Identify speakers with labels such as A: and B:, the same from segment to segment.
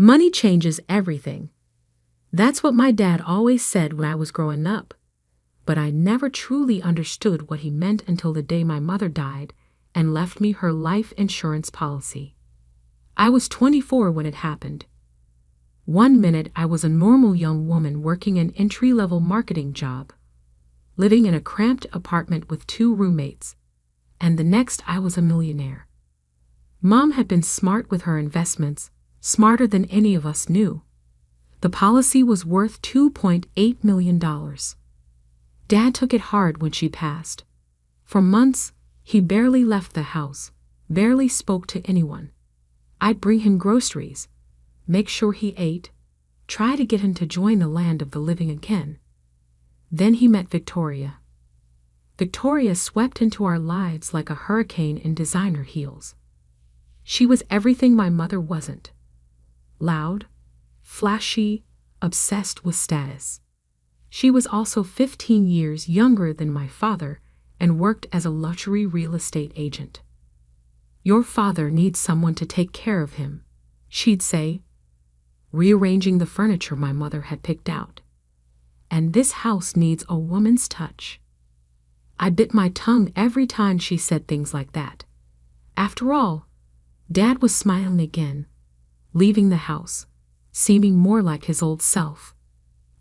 A: Money changes everything. That's what my dad always said when I was growing up. But I never truly understood what he meant until the day my mother died and left me her life insurance policy. I was 24 when it happened. One minute I was a normal young woman working an entry-level marketing job, living in a cramped apartment with 2 roommates, and the next I was a millionaire. Mom had been smart with her investments, smarter than any of us knew. The policy was worth $2.8 million. Dad took it hard when she passed. For months, he barely left the house, barely spoke to anyone. I'd bring him groceries, make sure he ate, try to get him to join the land of the living again. Then he met Victoria. Victoria swept into our lives like a hurricane in designer heels. She was everything my mother wasn't. Loud, flashy, obsessed with status. She was also 15 years younger than my father and worked as a luxury real estate agent. "Your father needs someone to take care of him," she'd say, rearranging the furniture my mother had picked out. "And this house needs a woman's touch." I bit my tongue every time she said things like that. After all, Dad was smiling again, leaving the house, seeming more like his old self.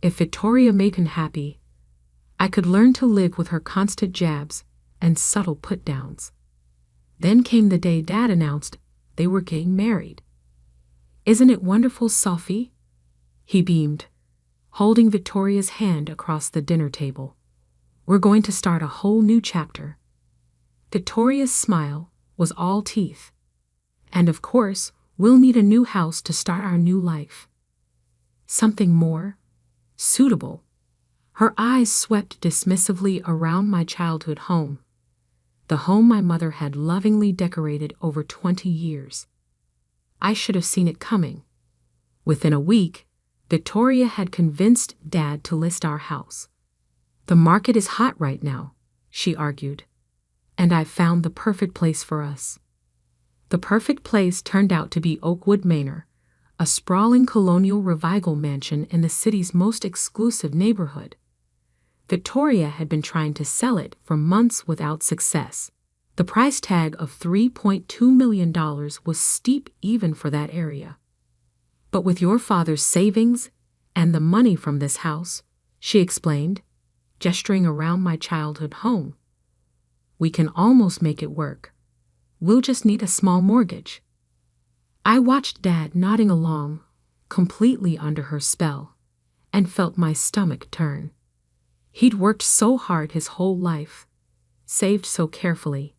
A: If Victoria made him happy, I could learn to live with her constant jabs and subtle put-downs. Then came the day Dad announced they were getting married. "Isn't it wonderful, Sophie?" He beamed, holding Victoria's hand across the dinner table. "We're going to start a whole new chapter." Victoria's smile was all teeth. "And of course, we'll need a new house to start our new life. Something more suitable." Her eyes swept dismissively around my childhood home, the home my mother had lovingly decorated over 20 years. I should have seen it coming. Within a week, Victoria had convinced Dad to list our house. "The market is hot right now," she argued, "and I've found the perfect place for us." The perfect place turned out to be Oakwood Manor, a sprawling colonial revival mansion in the city's most exclusive neighborhood. Victoria had been trying to sell it for months without success. The price tag of $3.2 million was steep even for that area. "But with your father's savings and the money from this house," she explained, gesturing around my childhood home, "we can almost make it work. We'll just need a small mortgage." I watched Dad nodding along, completely under her spell, and felt my stomach turn. He'd worked so hard his whole life, saved so carefully,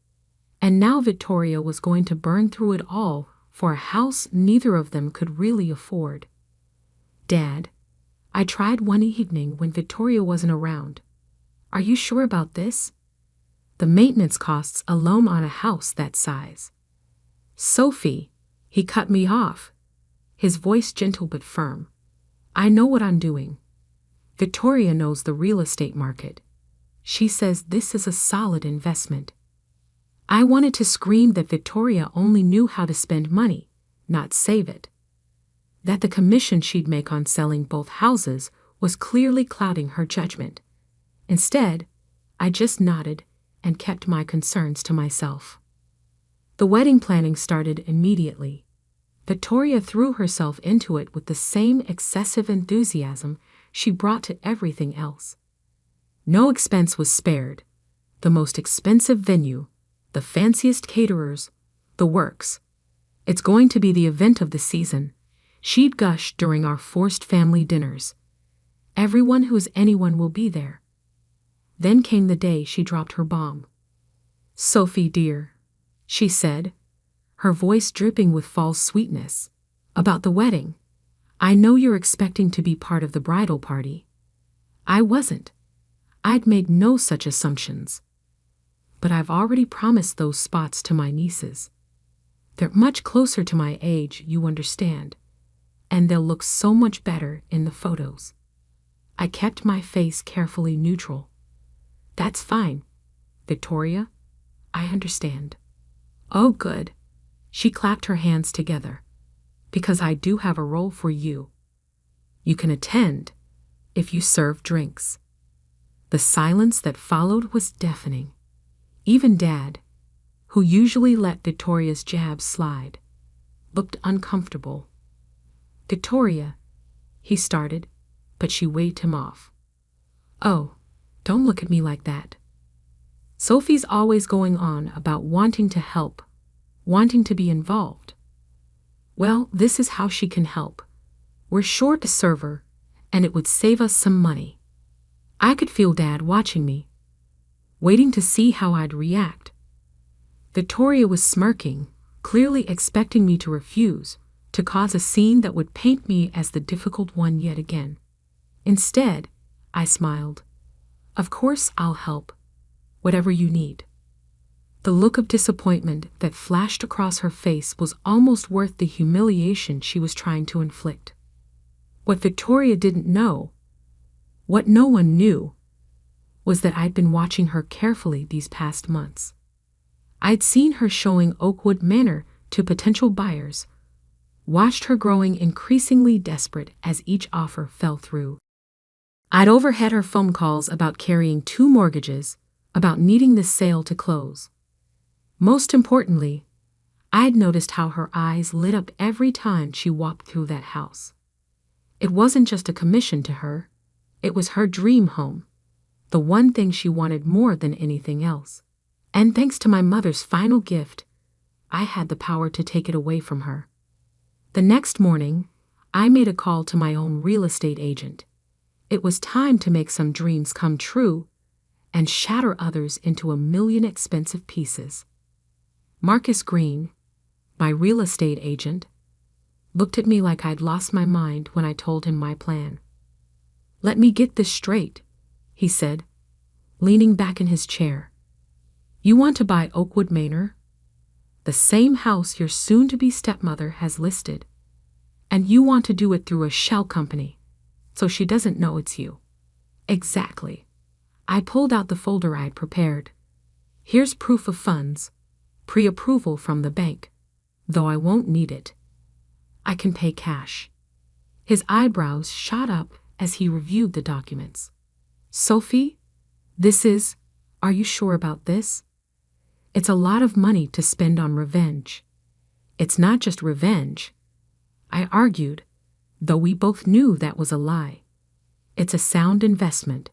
A: and now Victoria was going to burn through it all for a house neither of them could really afford. "Dad," I tried one evening when Victoria wasn't around, "are you sure about this? The maintenance costs alone on a house that size." "Sophie," he cut me off, his voice gentle but firm. "I know what I'm doing. Victoria knows the real estate market. She says this is a solid investment." I wanted to scream that Victoria only knew how to spend money, not save it. That the commission she'd make on selling both houses was clearly clouding her judgment. Instead, I just nodded and kept my concerns to myself. The wedding planning started immediately. Victoria threw herself into it with the same excessive enthusiasm she brought to everything else. No expense was spared. The most expensive venue, the fanciest caterers, the works. "It's going to be the event of the season," she'd gush during our forced family dinners. "Everyone who's anyone will be there." Then came the day she dropped her bomb. "Sophie, dear," she said, her voice dripping with false sweetness, "about the wedding. I know you're expecting to be part of the bridal party." I wasn't. I'd made no such assumptions. "But I've already promised those spots to my nieces. They're much closer to my age, you understand, and they'll look so much better in the photos." I kept my face carefully neutral. "That's fine, Victoria. I understand." "Oh, good." She clapped her hands together. Because I do have a role for you. You can attend if you serve drinks." The silence that followed was deafening. Even Dad, who usually let Victoria's jabs slide, looked uncomfortable. "Victoria," he started, but she waved him off. "Oh, don't look at me like that. Sophie's always going on about wanting to help, wanting to be involved. Well, this is how she can help. We're short a server, and it would save us some money." I could feel Dad watching me, waiting to see how I'd react. Victoria was smirking, clearly expecting me to refuse, to cause a scene that would paint me as the difficult one yet again. Instead, I smiled. "Of course I'll help. Whatever you need." The look of disappointment that flashed across her face was almost worth the humiliation she was trying to inflict. What Victoria didn't know, what no one knew, was that I'd been watching her carefully these past months. I'd seen her showing Oakwood Manor to potential buyers, watched her growing increasingly desperate as each offer fell through. I'd overheard her phone calls about carrying 2 mortgages, about needing this sale to close. Most importantly, I'd noticed how her eyes lit up every time she walked through that house. It wasn't just a commission to her, it was her dream home, the one thing she wanted more than anything else. And thanks to my mother's final gift, I had the power to take it away from her. The next morning, I made a call to my own real estate agent. It was time to make some dreams come true and shatter others into a million expensive pieces. Marcus Green, my real estate agent, looked at me like I'd lost my mind when I told him my plan. "Let me get this straight," he said, leaning back in his chair. "You want to buy Oakwood Manor, the same house your soon-to-be stepmother has listed, and you want to do it through a shell company, so she doesn't know it's you." "Exactly." I pulled out the folder I'd prepared. "Here's proof of funds, pre-approval from the bank, though I won't need it. I can pay cash." His eyebrows shot up as he reviewed the documents. "Sophie, are you sure about this? It's a lot of money to spend on revenge." "It's not just revenge," I argued, though we both knew that was a lie. "It's a sound investment.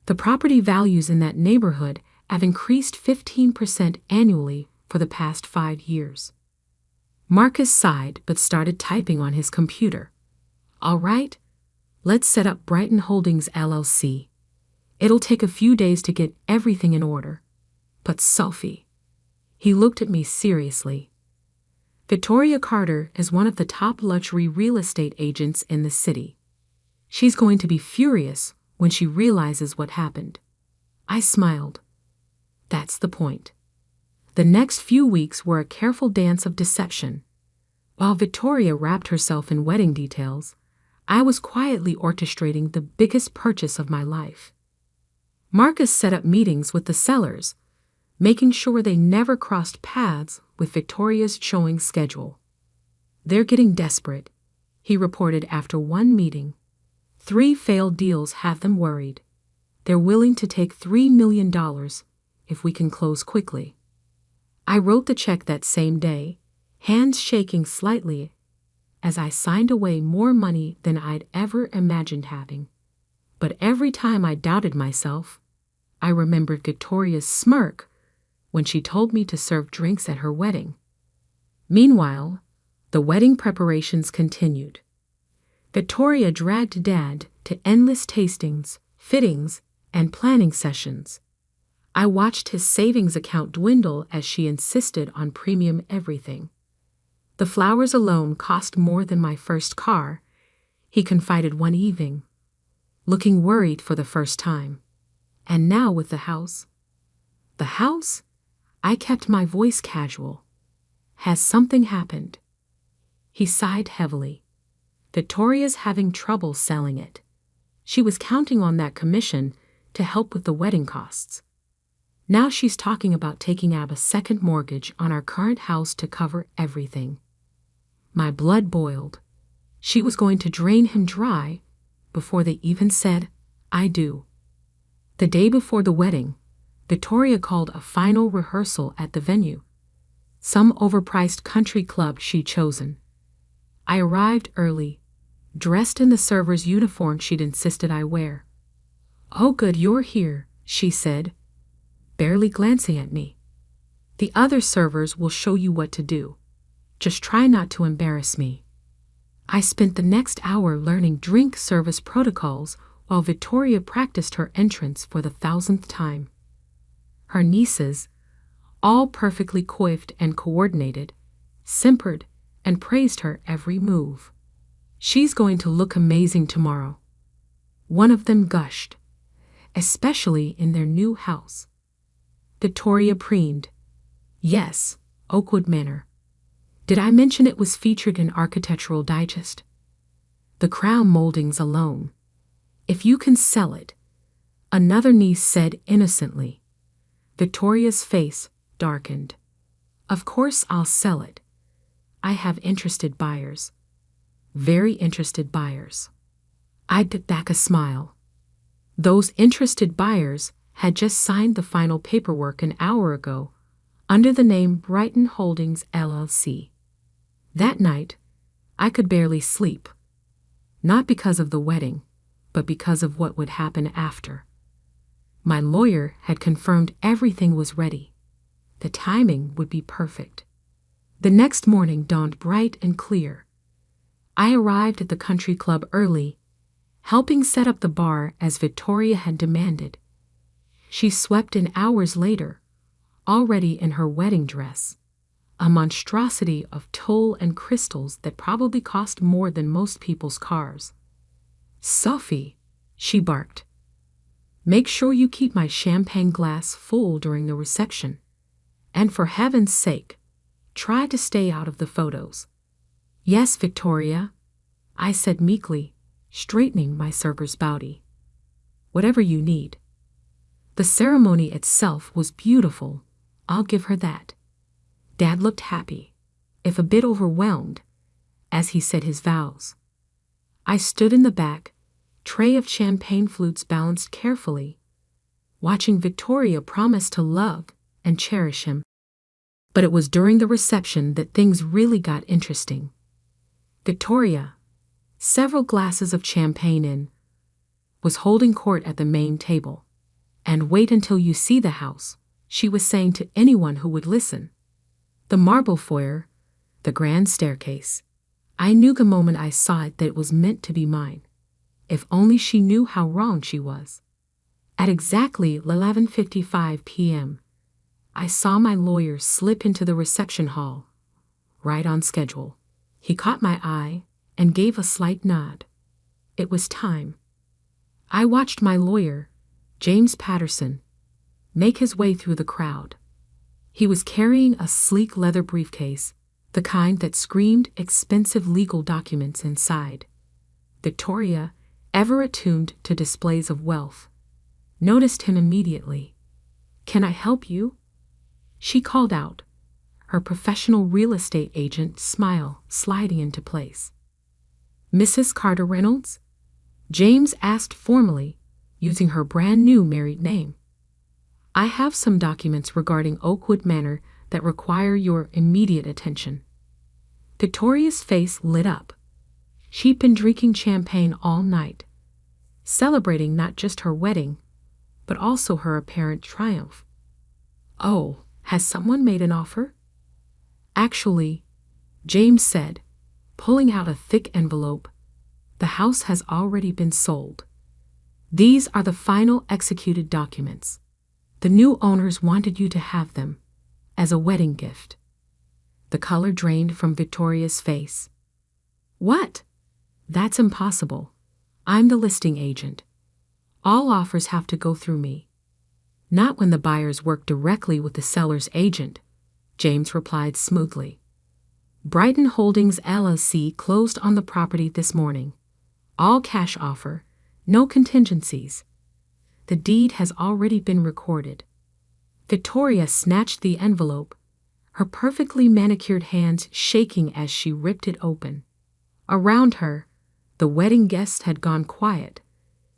A: The property values in that neighborhood have increased 15% annually for the past 5 years. Marcus sighed but started typing on his computer. "All right, let's set up Brighton Holdings LLC. It'll take a few days to get everything in order. But Sophie," he looked at me seriously, "Victoria Carter is one of the top luxury real estate agents in the city. She's going to be furious when she realizes what happened." I smiled. That's the point. The next few weeks were a careful dance of deception. While Victoria wrapped herself in wedding details, I was quietly orchestrating the biggest purchase of my life. Marcus set up meetings with the sellers, making sure they never crossed paths with Victoria's showing schedule. "They're getting desperate," he reported after one meeting. 3 failed deals have them worried. They're willing to take $3 million if we can close quickly. I wrote the check that same day, hands shaking slightly as I signed away more money than I'd ever imagined having. But every time I doubted myself, I remembered Victoria's smirk when she told me to serve drinks at her wedding. Meanwhile, the wedding preparations continued. Victoria dragged Dad to endless tastings, fittings, and planning sessions. I watched his savings account dwindle as she insisted on premium everything. "The flowers alone cost more than my first car," he confided one evening, looking worried for the first time. "And now with the house." "The house?" I kept my voice casual. "Has something happened?" He sighed heavily. "Victoria's having trouble selling it. She was counting on that commission to help with the wedding costs. Now she's talking about taking out a second mortgage on our current house to cover everything." My blood boiled. She was going to drain him dry before they even said, "I do." The day before the wedding, Victoria called a final rehearsal at the venue, some overpriced country club she'd chosen. I arrived early, dressed in the server's uniform she'd insisted I wear. "Oh, good you're here," she said, barely glancing at me. "The other servers will show you what to do. Just try not to embarrass me." I spent the next hour learning drink service protocols while Victoria practiced her entrance for the 1,000th time. Her nieces, all perfectly coiffed and coordinated, simpered and praised her every move. "She's going to look amazing tomorrow," one of them gushed, "especially in their new house." Victoria preened. "Yes, Oakwood Manor. Did I mention it was featured in Architectural Digest? The crown moldings alone. If you can sell it," another niece said innocently. Victoria's face darkened. "Of course I'll sell it. I have interested buyers. Very interested buyers." I bit back a smile. Those interested buyers had just signed the final paperwork an hour ago under the name Brighton Holdings LLC. That night, I could barely sleep. Not because of the wedding, but because of what would happen after. My lawyer had confirmed everything was ready. The timing would be perfect. The next morning dawned bright and clear. I arrived at the country club early, helping set up the bar as Victoria had demanded. She swept in hours later, already in her wedding dress, a monstrosity of tulle and crystals that probably cost more than most people's cars. "Sophie," she barked, "make sure you keep my champagne glass full during the reception. And for heaven's sake, try to stay out of the photos." "Yes, Victoria," I said meekly, straightening my server's bowtie. "Whatever you need." The ceremony itself was beautiful, I'll give her that. Dad looked happy, if a bit overwhelmed, as he said his vows. I stood in the back, tray of champagne flutes balanced carefully, watching Victoria promise to love and cherish him. But it was during the reception that things really got interesting. Victoria, several glasses of champagne in, was holding court at the main table. "And wait until you see the house," she was saying to anyone who would listen. The marble foyer, the grand staircase. I knew the moment I saw it that it was meant to be mine. If only she knew how wrong she was. At exactly 11:55 p.m., I saw my lawyer slip into the reception hall, right on schedule. He caught my eye and gave a slight nod. It was time. I watched my lawyer, James Patterson, make his way through the crowd. He was carrying a sleek leather briefcase, the kind that screamed expensive legal documents inside. Victoria, ever attuned to displays of wealth, noticed him immediately. "Can I help you?" she called out, her professional real estate agent smile sliding into place. "Mrs. Carter Reynolds?" James asked formally, using her brand new married name. "I have some documents regarding Oakwood Manor that require your immediate attention." Victoria's face lit up. She'd been drinking champagne all night, celebrating not just her wedding, but also her apparent triumph. "Oh, has someone made an offer?" "Actually," James said, pulling out a thick envelope, "the house has already been sold. These are the final executed documents. The new owners wanted you to have them, as a wedding gift." The color drained from Victoria's face. "What?" "That's impossible. I'm the listing agent. All offers have to go through me." "Not when the buyers work directly with the seller's agent," James replied smoothly. "Brighton Holdings LLC closed on the property this morning. All cash offer, no contingencies. The deed has already been recorded." Victoria snatched the envelope, her perfectly manicured hands shaking as she ripped it open. Around her, the wedding guests had gone quiet,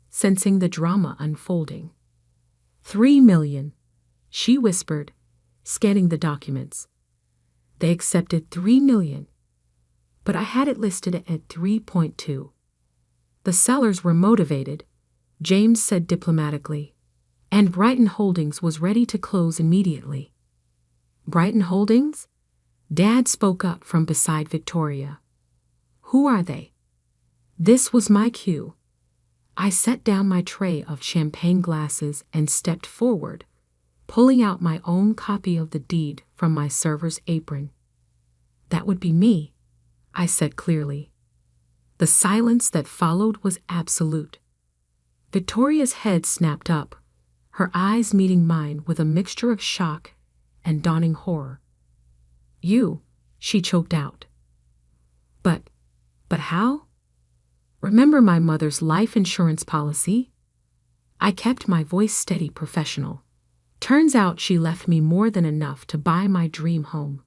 A: sensing the drama unfolding. 3 million, she whispered, scanning the documents. They accepted 3 million, but I had it listed at 3.2. The sellers were motivated, James said diplomatically, and Brighton Holdings was ready to close immediately. Brighton Holdings? Dad spoke up from beside Victoria. Who are they? This was my cue. I set down my tray of champagne glasses and stepped forward, pulling out my own copy of the deed from my server's apron. That would be me, I said clearly. The silence that followed was absolute. Victoria's head snapped up, her eyes meeting mine with a mixture of shock and dawning horror. You, she choked out. But how? Remember my mother's life insurance policy? I kept my voice steady, professional. Turns out she left me more than enough to buy my dream home.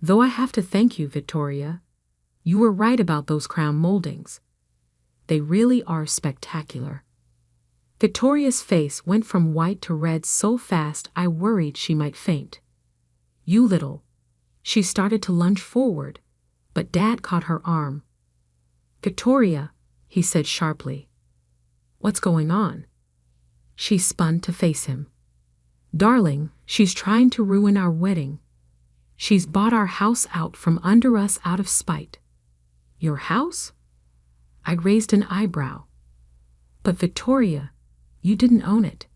A: Though I have to thank you, Victoria. You were right about those crown moldings. They really are spectacular. Victoria's face went from white to red so fast I worried she might faint. You little. She started to lunge forward, but Dad caught her arm. Victoria, he said sharply. What's going on? She spun to face him. Darling, she's trying to ruin our wedding. She's bought our house out from under us out of spite. Your house? I raised an eyebrow. But Victoria, you didn't own it.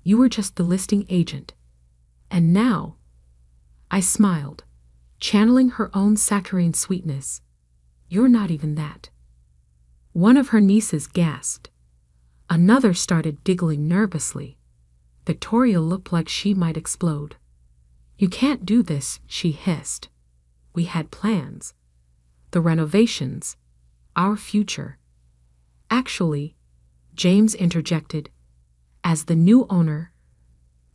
A: You were just the listing agent. And now, I smiled, channeling her own saccharine sweetness. You're not even that. One of her nieces gasped. Another started giggling nervously. Victoria looked like she might explode. You can't do this, she hissed. We had plans. The renovations. Our future. Actually, James interjected, as the new owner,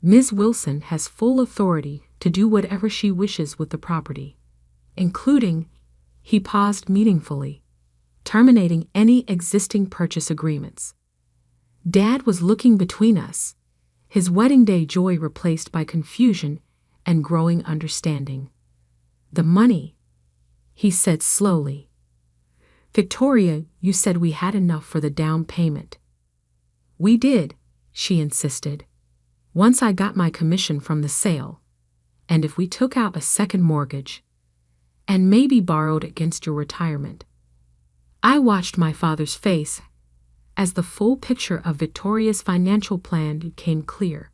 A: Ms. Wilson has full authority to do whatever she wishes with the property, including, he paused meaningfully, terminating any existing purchase agreements. Dad was looking between us, his wedding day joy replaced by confusion and growing understanding. The money, he said slowly. Victoria, you said we had enough for the down payment. We did, she insisted, once I got my commission from the sale, and if we took out a second mortgage, and maybe borrowed against your retirement. I watched my father's face as the full picture of Victoria's financial plan became clear.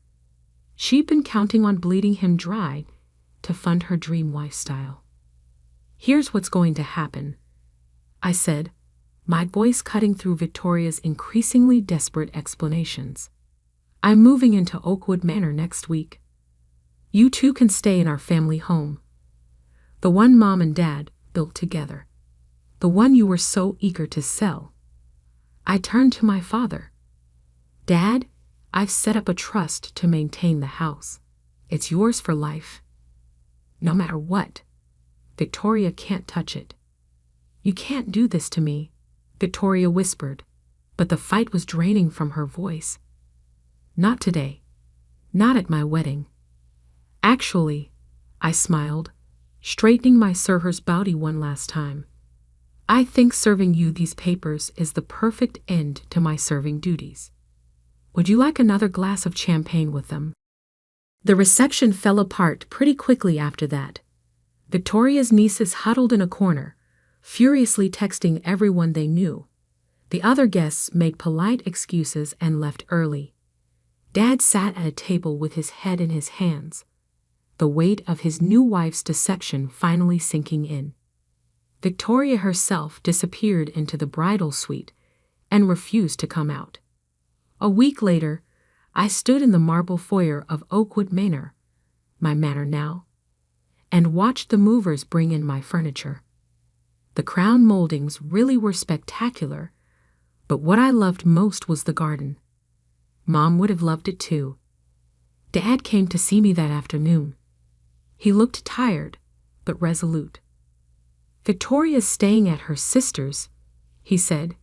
A: She'd been counting on bleeding him dry to fund her dream lifestyle. Here's what's going to happen, I said, my voice cutting through Victoria's increasingly desperate explanations. I'm moving into Oakwood Manor next week. You two can stay in our family home. The one Mom and Dad built together. The one you were so eager to sell. I turned to my father. Dad, I've set up a trust to maintain the house. It's yours for life. No matter what. Victoria can't touch it. You can't do this to me, Victoria whispered, but the fight was draining from her voice. Not today. Not at my wedding. Actually, I smiled, straightening my server's body one last time. I think serving you these papers is the perfect end to my serving duties. Would you like another glass of champagne with them? The reception fell apart pretty quickly after that. Victoria's nieces huddled in a corner, furiously texting everyone they knew. The other guests made polite excuses and left early. Dad sat at a table with his head in his hands, the weight of his new wife's deception finally sinking in. Victoria herself disappeared into the bridal suite and refused to come out. A week later, I stood in the marble foyer of Oakwood Manor, my manor now, and watched the movers bring in my furniture. The crown moldings really were spectacular, but what I loved most was the garden. Mom would have loved it too. Dad came to see me that afternoon. He looked tired, but resolute. "Victoria's staying at her sister's," he said,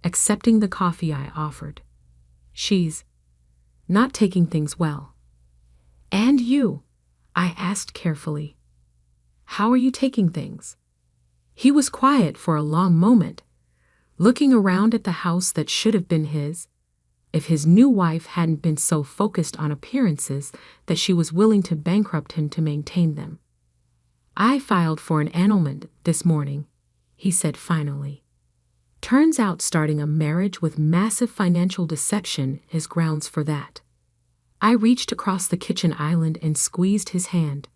A: accepting the coffee I offered. "She's not taking things well." "And you?" I asked carefully. "How are you taking things?" He was quiet for a long moment, looking around at the house that should have been his, if his new wife hadn't been so focused on appearances that she was willing to bankrupt him to maintain them. "I filed for an annulment this morning," he said finally. Turns out starting a marriage with massive financial deception is grounds for that. I reached across the kitchen island and squeezed his hand.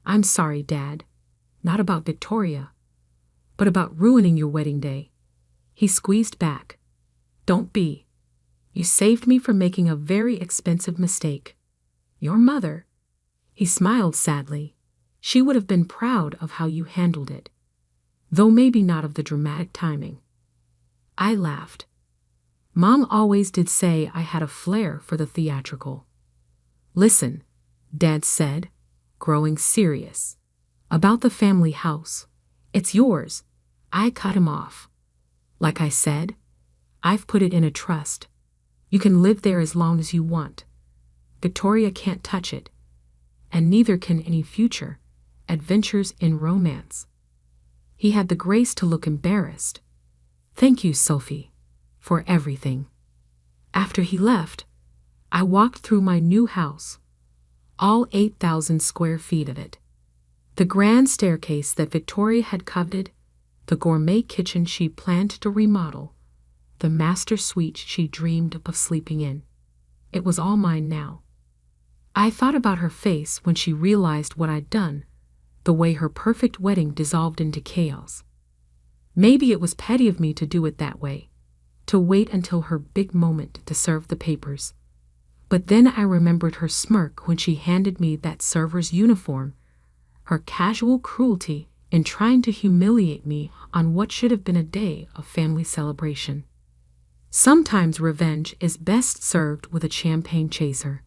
A: "I'm sorry, Dad. Not about Victoria, but about ruining your wedding day." He squeezed back. "Don't be. You saved me from making a very expensive mistake. Your mother," he smiled sadly, "she would have been proud of how you handled it, though maybe not of the dramatic timing." I laughed. Mom always did say I had a flair for the theatrical. "Listen," Dad said, growing serious, "about the family house. It's yours." I cut him off. "Like I said, I've put it in a trust. You can live there as long as you want. Victoria can't touch it, and neither can any future adventures in romance." He had the grace to look embarrassed. "Thank you, Sophie, for everything." After he left, I walked through my new house, all 8,000 square feet of it. The grand staircase that Victoria had coveted, the gourmet kitchen she planned to remodel, the master suite she dreamed of sleeping in. It was all mine now. I thought about her face when she realized what I'd done, the way her perfect wedding dissolved into chaos. Maybe it was petty of me to do it that way, to wait until her big moment to serve the papers. But then I remembered her smirk when she handed me that server's uniform, her casual cruelty in trying to humiliate me on what should have been a day of family celebration. Sometimes revenge is best served with a champagne chaser.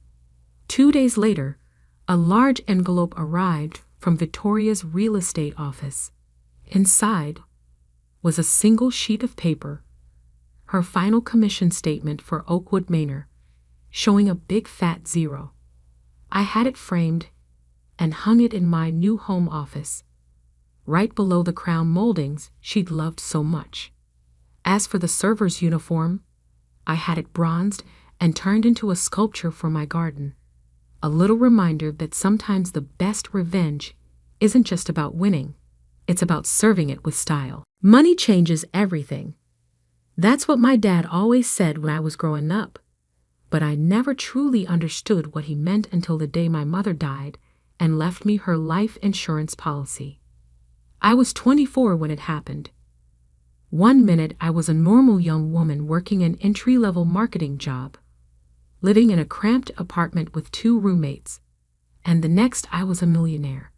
A: 2 days later, a large envelope arrived from Victoria's real estate office. Inside was a single sheet of paper, her final commission statement for Oakwood Manor, showing a big fat 0. I had it framed and hung it in my new home office, right below the crown moldings she'd loved so much. As for the server's uniform, I had it bronzed and turned into a sculpture for my garden, a little reminder that sometimes the best revenge isn't just about winning, it's about serving it with style. Money changes everything. That's what my dad always said when I was growing up, but I never truly understood what he meant until the day my mother died and left me her life insurance policy. I was 24 when it happened. One minute I was a normal young woman working an entry-level marketing job, living in a cramped apartment with 2 roommates, and the next I was a millionaire.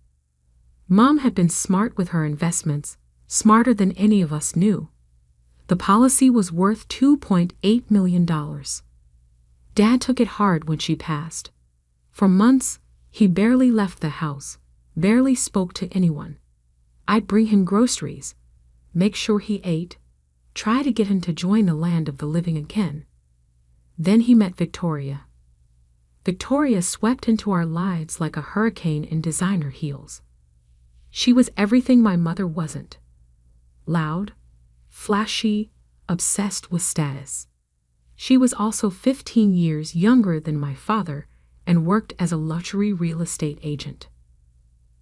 A: Mom had been smart with her investments, smarter than any of us knew. The policy was worth $2.8 million. Dad took it hard when she passed. For months, he barely left the house, barely spoke to anyone. I'd bring him groceries, make sure he ate, try to get him to join the land of the living again. Then he met Victoria. Victoria swept into our lives like a hurricane in designer heels. She was everything my mother wasn't. Loud, flashy, obsessed with status. She was also 15 years younger than my father and worked as a luxury real estate agent.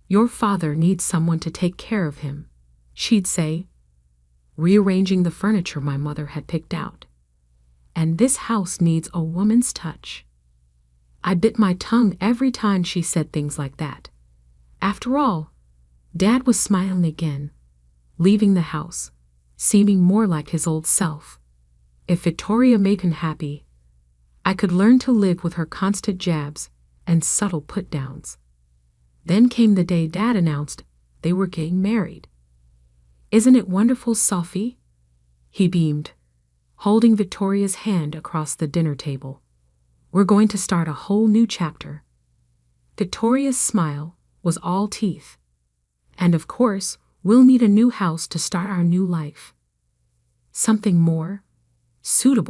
A: "Your father needs someone to take care of him," she'd say, rearranging the furniture my mother had picked out. "And this house needs a woman's touch." I bit my tongue every time she said things like that. After all, Dad was smiling again, leaving the house, seeming more like his old self. If Victoria made him happy, I could learn to live with her constant jabs and subtle put-downs. Then came the day Dad announced they were getting married. "Isn't it wonderful, Sophie?" He beamed, holding Victoria's hand across the dinner table. "We're going to start a whole new chapter." Victoria's smile was all teeth. And of course, we'll need a new house to start our new life. Something more suitable.